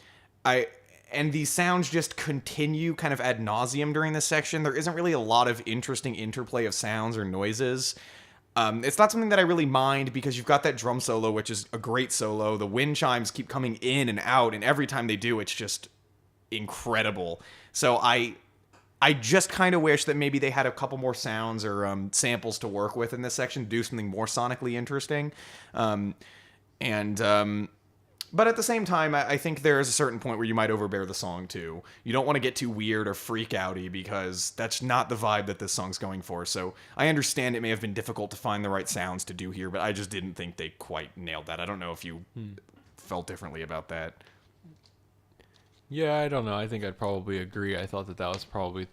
these sounds just continue kind of ad nauseum during this section. There isn't really a lot of interesting interplay of sounds or noises. It's not something that I really mind, because you've got that drum solo, which is a great solo. The wind chimes keep coming in and out, and every time they do, it's just incredible. So I just kind of wish that maybe they had a couple more sounds or samples to work with in this section to do something more sonically interesting. But at the same time, I think there is a certain point where you might overbear the song too. You don't want to get too weird or freak outy, because that's not the vibe that this song's going for. So I understand it may have been difficult to find the right sounds to do here, but I just didn't think they quite nailed that. I don't know if you felt differently about that. Yeah, I don't know. I think I'd probably agree. I thought that was probably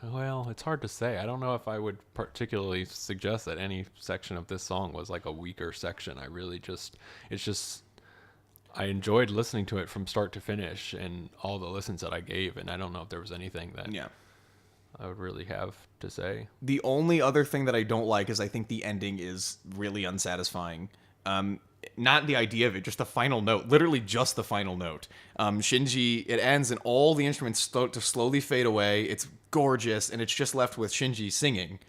well, it's hard to say. I don't know if I would particularly suggest that any section of this song was like a weaker section. I enjoyed listening to it from start to finish and all the listens that I gave, and I don't know if there was anything that I would really have to say. The only other thing that I don't like is I think the ending is really unsatisfying. Not the idea of it, just the final note. Literally just the final note. Shinji, it ends and all the instruments start to slowly fade away. It's gorgeous, and it's just left with Shinji singing.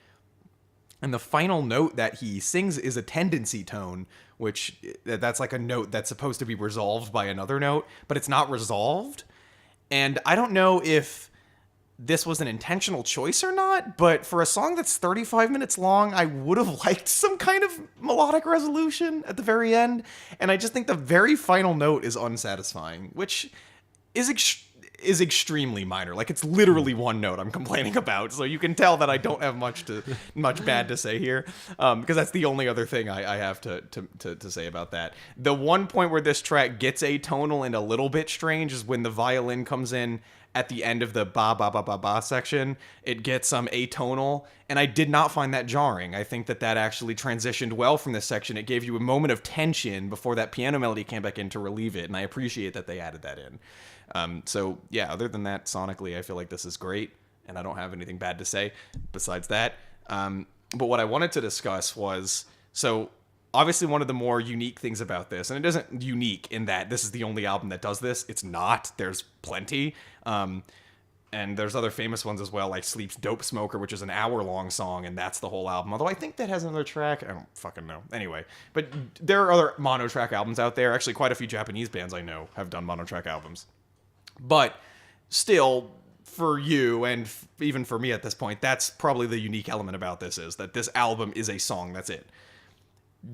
And the final note that he sings is a tendency tone, which that's like a note that's supposed to be resolved by another note, but it's not resolved. And I don't know if this was an intentional choice or not, but for a song that's 35 minutes long, I would have liked some kind of melodic resolution at the very end. And I just think the very final note is unsatisfying, which is extremely minor. Like, it's literally one note I'm complaining about, so you can tell that I don't have much bad to say here, because that's the only other thing I have to say about that. The one point where this track gets atonal and a little bit strange is when the violin comes in at the end of the ba ba ba ba ba section. It gets some atonal, and I did not find that jarring. I think that actually transitioned well from this section. It gave you a moment of tension before that piano melody came back in to relieve it, and I appreciate that they added that in. So yeah, other than that, sonically, I feel like this is great, and I don't have anything bad to say besides that. But what I wanted to discuss was, so obviously one of the more unique things about this, and it isn't unique in that this is the only album that does this. It's not. There's plenty. And there's other famous ones as well, like Sleep's Dope Smoker, which is an hour-long song, and that's the whole album. Although I think that has another track. I don't fucking know. Anyway, but there are other mono-track albums out there. Actually, quite a few Japanese bands I know have done mono-track albums. But still, for you, and even for me at this point, that's probably the unique element about this, is that this album is a song. That's it.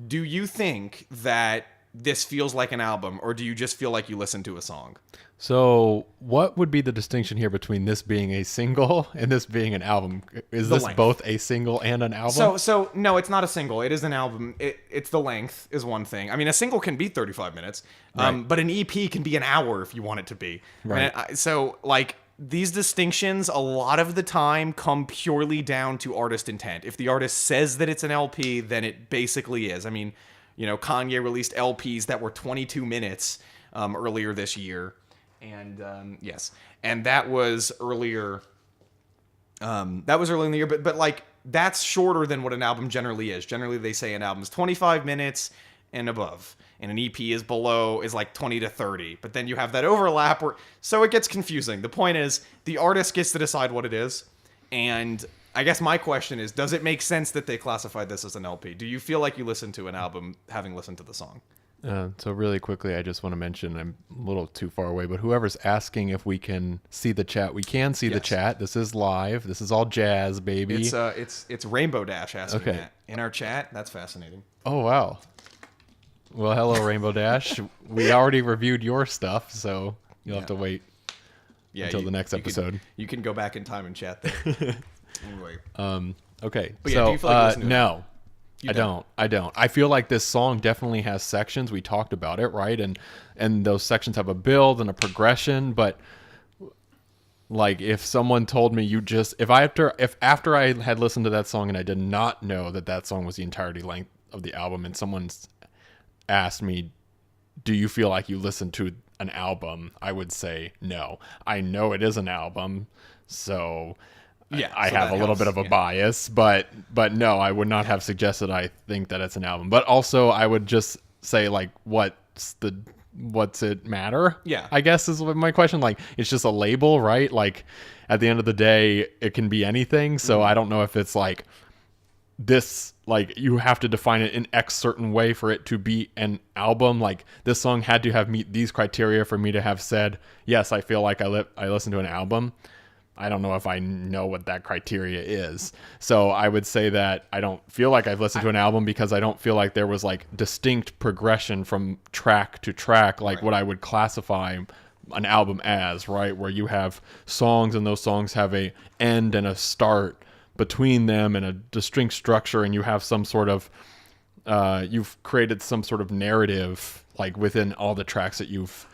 Do you think that this feels like an album, or do you just feel like you listen to a song? So what would be the distinction here between this being a single and this being an album? Is this both a single and an album? So no, it's not a single. It is an album. It's the length is one thing. I mean, a single can be 35 minutes, right. But an EP can be an hour if you want it to be. Right. So like, these distinctions a lot of the time come purely down to artist intent. If the artist says that it's an LP, then it basically is. I mean, you know, Kanye released LPs that were 22 minutes. earlier this year. And yes, and that was earlier. That was early in the year, but like that's shorter than what an album generally is. Generally, they say an album is 25 minutes and above, and an EP is like 20 to 30. But then you have that overlap, so it gets confusing. The point is, the artist gets to decide what it is, and I guess my question is, does it make sense that they classified this as an LP? Do you feel like you listen to an album having listened to the song? So really quickly, I just want to mention, I'm a little too far away, but whoever's asking if we can see the chat, we can see the chat. This is live. This is all jazz, baby. It's Rainbow Dash asking that in our chat. That's fascinating. Oh, wow. Well, hello, Rainbow Dash. We already reviewed your stuff, so you'll have to wait until the next episode. You can go back in time and chat there. Anyway. Okay. But do you feel like you listen to it? No. I don't. I feel like this song definitely has sections. We talked about it, right? And those sections have a build and a progression. But like, if someone told me if after I had listened to that song and I did not know that song was the entirety length of the album, and someone asked me, "Do you feel like you listened to an album?" I would say no. I know it is an album, so. Yeah, I have a little bit of a bias, but no, I would not have suggested I think that it's an album. But also, I would just say, like, what's it matter? Yeah, I guess is my question. Like, it's just a label, right? Like, at the end of the day, it can be anything. So I don't know if it's like this, like, you have to define it in X certain way for it to be an album. Like, this song had to have meet these criteria for me to have said, yes, I feel like I listened to an album. I don't know if I know what that criteria is. So I would say that I don't feel like I've listened to an album because I don't feel like there was like distinct progression from track to track, like what I would classify an album as, right? Where you have songs and those songs have a end and a start between them and a distinct structure, and you have some sort of, you've created some sort of narrative like within all the tracks that you've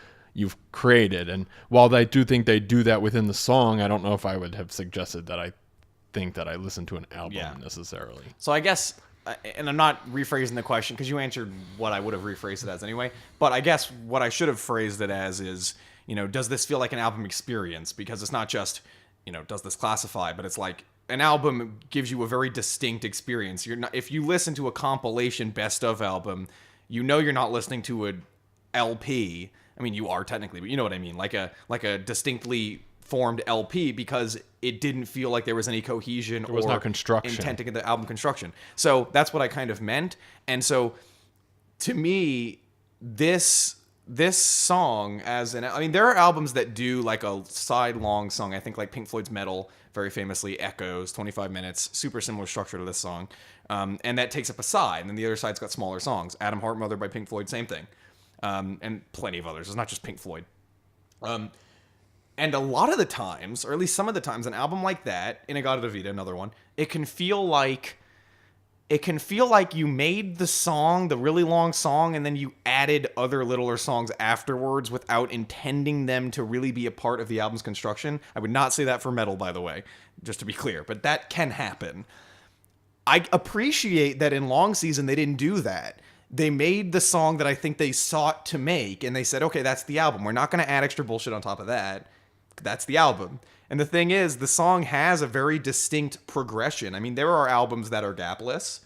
created. And while I do think they do that within the song, I don't know if I would have suggested that I think that I listened to an album necessarily. So I guess, and I'm not rephrasing the question because you answered what I would have rephrased it as anyway, but I guess what I should have phrased it as is, does this feel like an album experience? Because it's not just, does this classify, but it's like an album gives you a very distinct experience. If you listen to a compilation best of album, you're not listening to an LP. I mean, you are technically, but you know what I mean, like a distinctly formed LP, because it didn't feel like there was any cohesion or no construction, intent in the album construction. So that's what I kind of meant. And so, to me, this song there are albums that do like a side long song. I think like Pink Floyd's Metal, very famously, Echoes, 25 minutes, super similar structure to this song, and that takes up a side, and then the other side's got smaller songs. Adam Heart Mother by Pink Floyd, same thing. And plenty of others. It's not just Pink Floyd. And a lot of the times, or at least some of the times, an album like that, In-A-Gadda-Da Vida, another one, it can feel like you made the song, the really long song, and then you added other littler songs afterwards without intending them to really be a part of the album's construction. I would not say that for metal, by the way, just to be clear, but that can happen. I appreciate that in Long Season they didn't do that. They made the song that I think they sought to make, and they said, okay, that's the album. We're not going to add extra bullshit on top of that. That's the album. And the thing is, the song has a very distinct progression. I mean, there are albums that are gapless,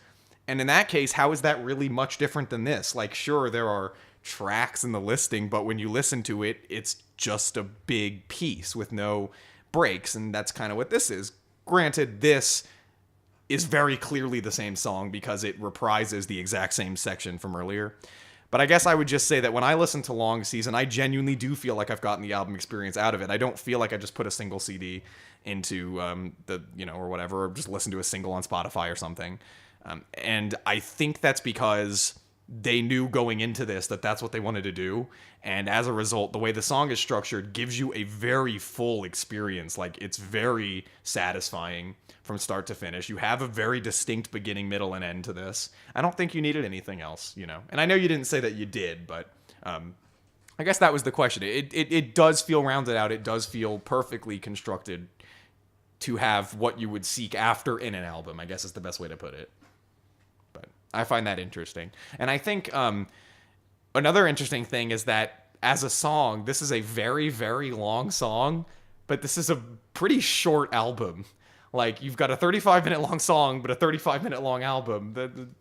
and in that case, how is that really much different than this? Like, sure, there are tracks in the listing, but when you listen to it, it's just a big piece with no breaks, and that's kind of what this is. Granted, this is very clearly the same song because it reprises the exact same section from earlier. But I guess I would just say that when I listen to Long Season, I genuinely do feel like I've gotten the album experience out of it. I don't feel like I just put a single CD into or whatever, or just listen to a single on Spotify or something. And I think that's because they knew going into this that that's what they wanted to do. And as a result, the way the song is structured gives you a very full experience. Like, it's very satisfying from start to finish. You have a very distinct beginning, middle, and end to this. I don't think you needed anything else, And I know you didn't say that you did, but I guess that was the question. It does feel rounded out. It does feel perfectly constructed to have what you would seek after in an album, I guess is the best way to put it. But I find that interesting. And I think another interesting thing is that as a song, this is a very, very long song, but this is a pretty short album. Like, you've got a 35-minute long song, but a 35-minute long album.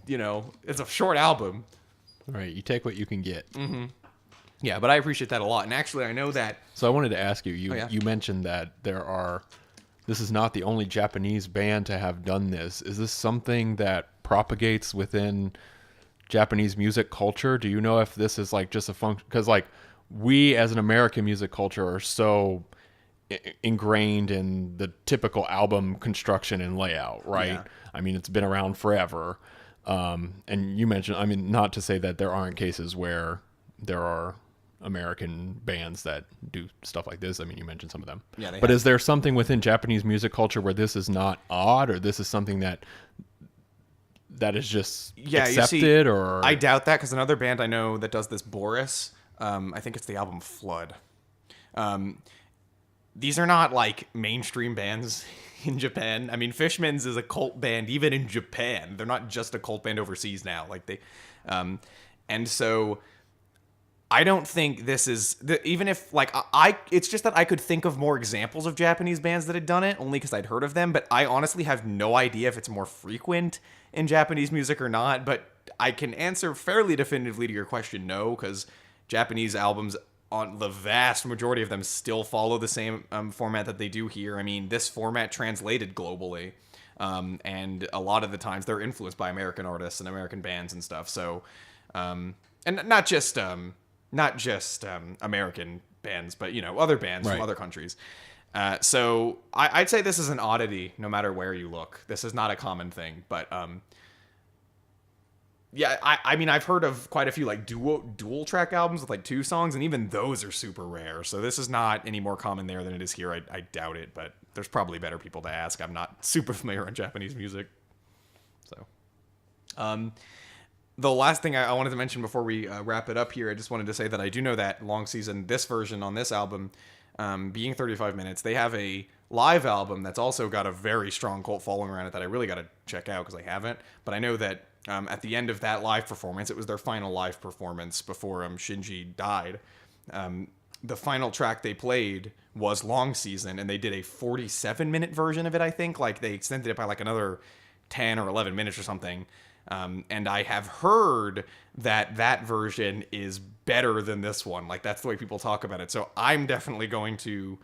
It's a short album. Right, you take what you can get. Mm-hmm. Yeah, but I appreciate that a lot. And actually, I know that... So I wanted to ask you, yeah? you mentioned that this is not the only Japanese band to have done this. Is this something that propagates within Japanese music culture? Do you know if this is like just a function? Because like we as an American music culture are so ingrained in the typical album construction and layout, right? Yeah. I mean, it's been around forever. And you mentioned, I mean, not to say that there aren't cases where there are American bands that do stuff like this. I mean, you mentioned some of them. Yeah, but is there something within Japanese music culture where this is not odd, or this is something that is just accepted? Or I doubt that, because another band I know that does this, Boris, I think it's the album Flood. These are not like mainstream bands in Japan. I mean, Fishmans is a cult band even in Japan. They're not just a cult band overseas now. Like and so I don't think this is even if like it's just that I could think of more examples of Japanese bands that had done it, only because I'd heard of them. But I honestly have no idea if it's more frequent in Japanese music or not. But I can answer fairly definitively to your question, no, because Japanese albums, on the vast majority of them, still follow the same format that they do here. I mean, this format translated globally, and a lot of the times they're influenced by American artists and American bands and stuff. So, and not just American bands, but other bands from other countries. So I'd say this is an oddity, no matter where you look. This is not a common thing, but yeah, I mean, I've heard of quite a few like dual track albums with like 2 songs, and even those are super rare. So this is not any more common there than it is here. I doubt it, but there's probably better people to ask. I'm not super familiar on Japanese music. So, the last thing I wanted to mention before we wrap it up here, I just wanted to say that I do know that Long Season, this version on this album, being 35 minutes, they have a live album that's also got a very strong cult following around it that I really got to check out because I haven't. But I know that at the end of that live performance, it was their final live performance before Shinji died. The final track they played was Long Season, and they did a 47-minute version of it, I think. Like, they extended it by like another 10 or 11 minutes or something. And I have heard that version is better than this one. Like, that's the way people talk about it. So I'm definitely going to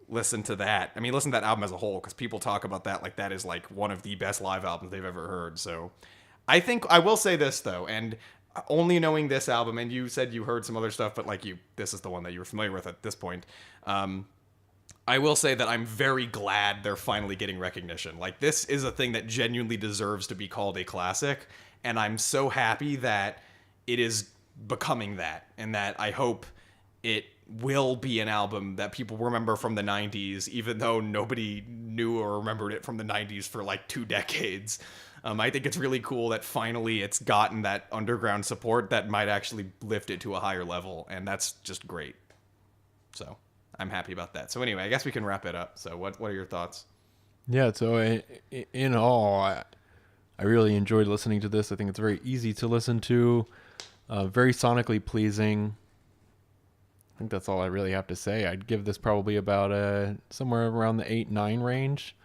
listen to that. I mean, listen to that album as a whole, because people talk about that like that is like one of the best live albums they've ever heard. So I think I will say this, though, and only knowing this album, and you said you heard some other stuff, but like this is the one that you were familiar with at this point. I will say that I'm very glad they're finally getting recognition. Like, this is a thing that genuinely deserves to be called a classic, and I'm so happy that it is becoming that, and that I hope it will be an album that people remember from the 90s, even though nobody knew or remembered it from the 90s for like 2 decades. I think it's really cool that finally it's gotten that underground support that might actually lift it to a higher level, and that's just great. So I'm happy about that. So anyway, I guess we can wrap it up. So what are your thoughts? Yeah, so in all, I really enjoyed listening to this. I think it's very easy to listen to, very sonically pleasing. I think that's all I really have to say. I'd give this probably about somewhere around the 8-9 range.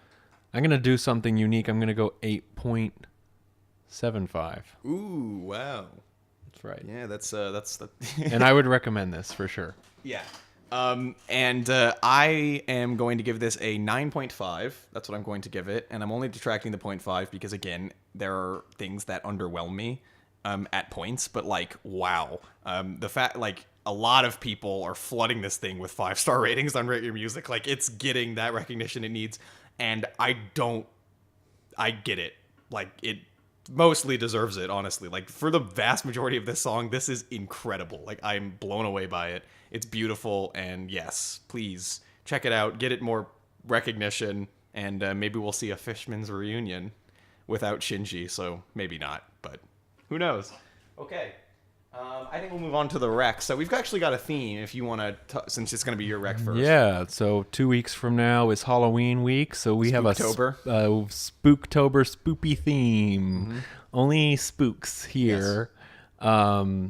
I'm going to do something unique. I'm going to go 8.75. Ooh, wow. That's right. Yeah, that's And I would recommend this for sure. Yeah. And I am going to give this a 9.5. That's what I'm going to give it. And I'm only detracting the 0.5 because, again, there are things that underwhelm me at points. But, like, wow. The fact, like, a lot of people are flooding this thing with 5-star ratings on Rate Your Music. Like, it's getting that recognition it needs. And I get it. Like, it mostly deserves it, honestly. Like, for the vast majority of this song, this is incredible. Like, I'm blown away by it. It's beautiful, and yes, please check it out. Get it more recognition, and maybe we'll see a Fishmans reunion without Shinji. So maybe not, but who knows? Okay, I think we'll move on to the rec. So we've actually got a theme. If you want to, since it's going to be your rec first. Yeah. So 2 weeks from now is Halloween week. So we have a Spooktober spoopy theme. Mm-hmm. Only spooks here. Yes.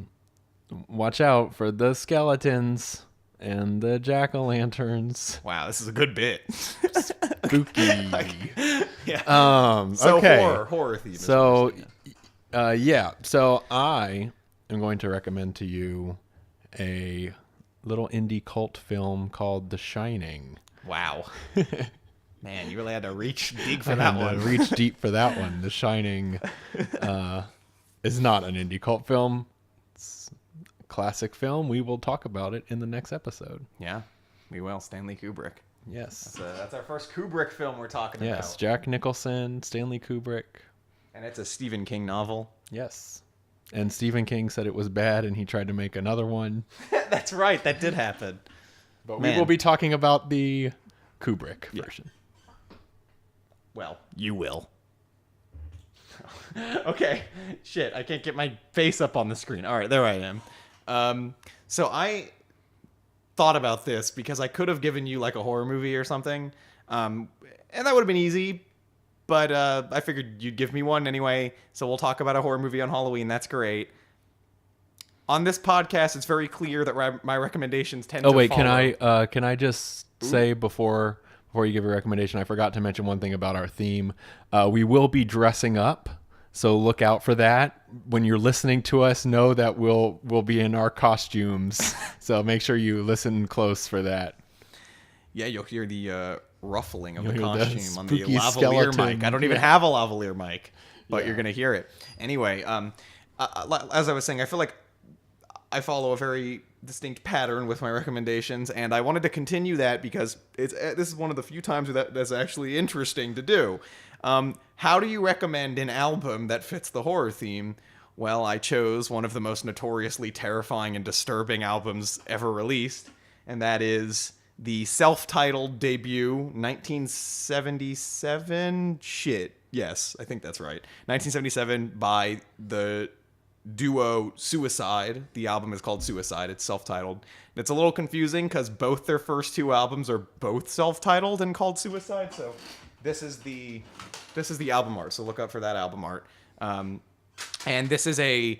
watch out for the skeletons and the jack-o'-lanterns. Wow, this is a good bit. Spooky. Yeah. So okay. horror theme. So, So I am going to recommend to you a little indie cult film called The Shining. Wow. Man, you really had to reach deep for I that had one. to reach deep for that one. The Shining is not an indie cult film. It's a classic film. We will talk about it in the next episode. Yeah, we will. Stanley Kubrick. Yes. That's our first Kubrick film we're talking about. Yes, Jack Nicholson, Stanley Kubrick. And it's a Stephen King novel. Yes. And Stephen King said it was bad and he tried to make another one. That's right. That did happen. But we will be talking about the Kubrick version. Well, you will. Okay. Shit, I can't get my face up on the screen. All right, there I am. So I thought about this because I could have given you like a horror movie or something. And that would have been easy. But I figured you'd give me one anyway. So we'll talk about a horror movie on Halloween. That's great. On this podcast, it's very clear that my recommendations tend to follow. Can I just say before you give a recommendation, I forgot to mention one thing about our theme. We will be dressing up, so look out for that. When you're listening to us, know that we'll be in our costumes. So make sure you listen close for that. Yeah, you'll hear the ruffling of the You'll hear the costume on the spooky lavalier skeleton. mic. I don't even have a lavalier mic, but you're gonna hear it anyway. As I was saying, I feel like I follow a very distinct pattern with my recommendations, and I wanted to continue that because this is one of the few times that's actually interesting to do. How do you recommend an album that fits the horror theme? Well, I chose one of the most notoriously terrifying and disturbing albums ever released, and that is the self-titled debut 1977 yes, I think that's right, 1977 by the duo Suicide. The album is called Suicide. It's self-titled. It's a little confusing because both their first two albums are both self-titled and called Suicide. So this is the album art. So look out for that album art. And they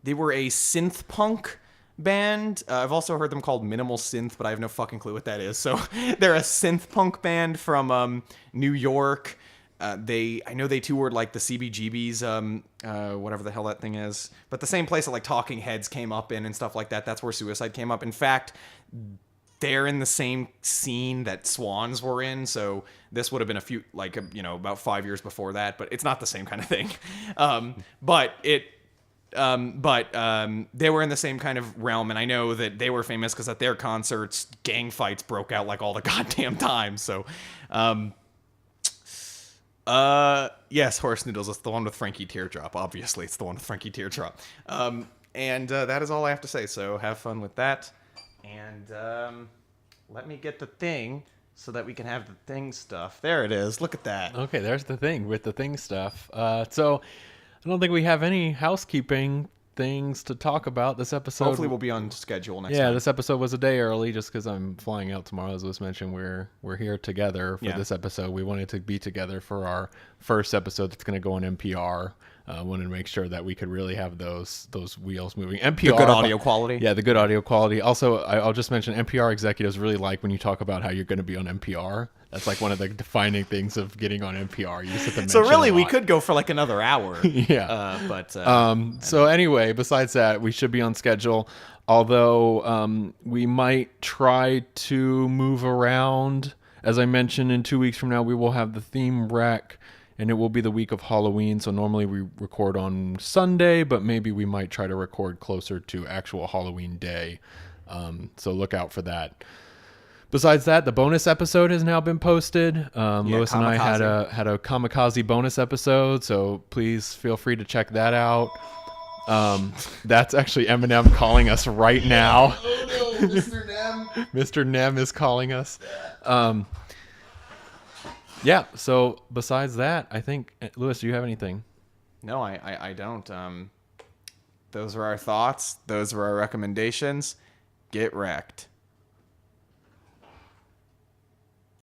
were a synth punk band. I've also heard them called minimal synth, but I have no fucking clue what that is. So they're a synth punk band from New York. I know they toured like the CBGB's, whatever the hell that thing is, but the same place that like Talking Heads came up in and stuff like that. That's where Suicide came up. In fact, they're in the same scene that Swans were in. So this would have been about 5 years before that, but it's not the same kind of thing. But they were in the same kind of realm, and I know that they were famous because at their concerts, gang fights broke out like all the goddamn time. So, yes, Horse Noodles. It's the one with Frankie Teardrop. Obviously, it's the one with Frankie Teardrop. And that is all I have to say. So have fun with that. And let me get the thing so that we can have the thing stuff. There it is. Look at that. Okay, there's the thing with the thing stuff. So I don't think we have any housekeeping things to talk about this episode. Hopefully we'll be on schedule next time. This episode was a day early just because I'm flying out tomorrow. As was mentioned, we're here together for this episode. We wanted to be together for our first episode that's going to go on NPR. Wanted to make sure that we could really have those wheels moving. NPR, the good audio quality. Yeah, the good audio quality. Also, I'll just mention NPR executives really like when you talk about how you're going to be on NPR. That's like one of the defining things of getting on NPR. You just have to mention so really, a lot. we could go for like another hour. Yeah. So anyway, besides that, we should be on schedule. Although we might try to move around. As I mentioned, in 2 weeks from now, we will have the theme rec. And it will be the week of Halloween, so normally we record on Sunday, but maybe we might try to record closer to actual Halloween day. So look out for that. Besides that, the bonus episode has now been posted. Lewis and I had a kamikaze bonus episode, so please feel free to check that out. That's actually Eminem calling us right now. Oh no, Mr. Nem. Mr. Nem is calling us. Yeah, so besides that, I think, Lewis, do you have anything? No, I don't. Those are our thoughts. Those are our recommendations. Get wrecked.